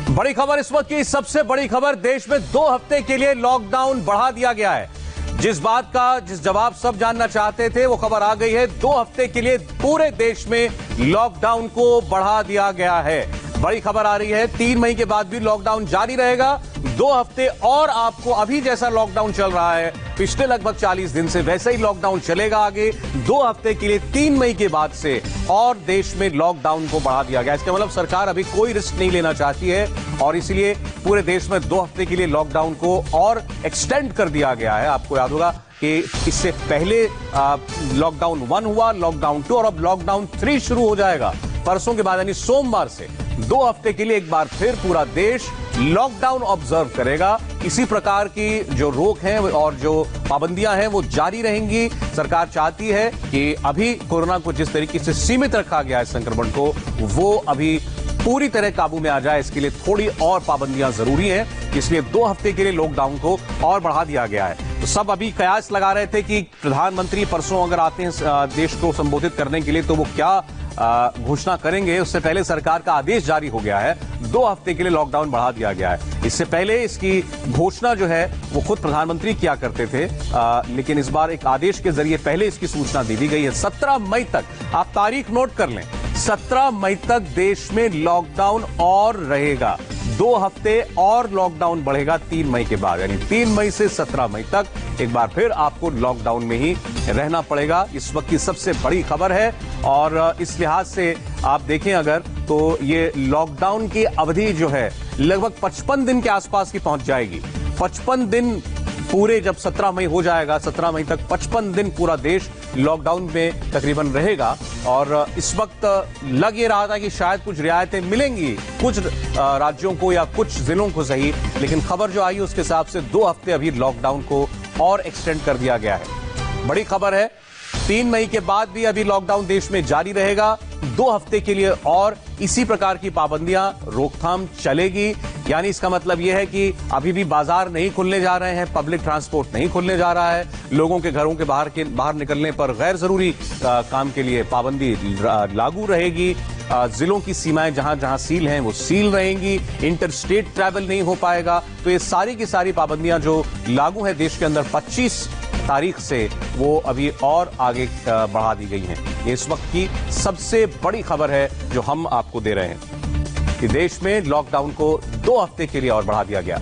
बड़ी खबर इस वक्त की सबसे बड़ी खबर, देश में 2 हफ्ते के लिए लॉकडाउन बढ़ा दिया गया है। जिस जवाब सब जानना चाहते थे वो खबर आ गई है। 2 हफ्ते के लिए पूरे देश में लॉकडाउन को बढ़ा दिया गया है। बड़ी खबर आ रही है, 3 मई के बाद भी लॉकडाउन जारी रहेगा। 2 हफ्ते और आपको अभी जैसा लॉकडाउन चल रहा है पिछले लगभग 40 दिन से, वैसे ही लॉकडाउन चलेगा आगे 2 हफ्ते के लिए। 3 मई के बाद से और देश में लॉकडाउन को बढ़ा दिया गया। इसका मतलब सरकार अभी कोई रिस्क नहीं लेना चाहती है और इसलिए पूरे देश में 2 हफ्ते के लिए लॉकडाउन को और एक्सटेंड कर दिया गया है। आपको याद होगा कि इससे पहले लॉकडाउन 1 हुआ, लॉकडाउन 2 और अब लॉकडाउन 3 शुरू हो जाएगा परसों के बाद, यानी सोमवार से 2 हफ्ते के लिए एक बार फिर पूरा देश लॉकडाउन ऑब्जर्व करेगा। इसी प्रकार की जो रोक है और जो पाबंदियां हैं वो जारी रहेंगी। सरकार चाहती है कि अभी कोरोना को जिस तरीके से सीमित रखा गया है संक्रमण को, वो अभी पूरी तरह काबू में आ जाए। इसके लिए थोड़ी और पाबंदियां जरूरी हैं, इसलिए 2 हफ्ते के लिए लॉकडाउन को और बढ़ा दिया गया है। तो सब अभी कयास लगा रहे थे कि प्रधानमंत्री परसों अगर आते हैं देश को संबोधित करने के लिए तो वो क्या घोषणा करेंगे। उससे पहले सरकार का आदेश जारी हो गया है, 2 हफ्ते के लिए लॉकडाउन बढ़ा दिया गया है। इससे पहले इसकी घोषणा जो है वो खुद प्रधानमंत्री किया करते थे, लेकिन इस बार एक आदेश के जरिए पहले इसकी सूचना दे दी गई है। 17 मई तक, आप तारीख नोट कर लें, 17 मई तक देश में लॉकडाउन और रहेगा। 2 हफ्ते और लॉकडाउन बढ़ेगा 3 मई के बाद, यानी 3 मई से 17 मई तक एक बार फिर आपको लॉकडाउन में ही रहना पड़ेगा। इस वक्त की सबसे बड़ी खबर है और इस लिहाज से आप देखें अगर तो ये लॉकडाउन की अवधि जो है लगभग 55 दिन के आसपास की पहुंच जाएगी। 55 दिन पूरे, जब 17 मई हो जाएगा, 17 मई तक 55 दिन पूरा देश लॉकडाउन में तकरीबन रहेगा। और इस वक्त लग ये रहा था कि शायद कुछ रियायतें मिलेंगी कुछ राज्यों को या कुछ जिलों को सही, लेकिन खबर जो आई उसके हिसाब से 2 हफ्ते अभी लॉकडाउन को और एक्सटेंड कर दिया गया है। बड़ी खबर है, 3 मई के बाद भी अभी लॉकडाउन देश में जारी रहेगा 2 हफ्ते के लिए और इसी प्रकार की पाबंदियां, रोकथाम चलेगी। यानी इसका मतलब यह है कि अभी भी बाजार नहीं खुलने जा रहे हैं, पब्लिक ट्रांसपोर्ट नहीं खुलने जा रहा है, लोगों के घरों के बाहर निकलने पर गैर जरूरी काम के लिए पाबंदी लागू रहेगी। जिलों की सीमाएं जहां जहां सील हैं वो सील रहेंगी, इंटर स्टेट ट्रैवल नहीं हो पाएगा। तो ये सारी की सारी पाबंदियां जो लागू है देश के अंदर 25 तारीख से, वो अभी और आगे बढ़ा दी गई हैं। ये इस वक्त की सबसे बड़ी खबर है जो हम आपको दे रहे हैं कि देश में लॉकडाउन को 2 हफ्ते के लिए और बढ़ा दिया गया।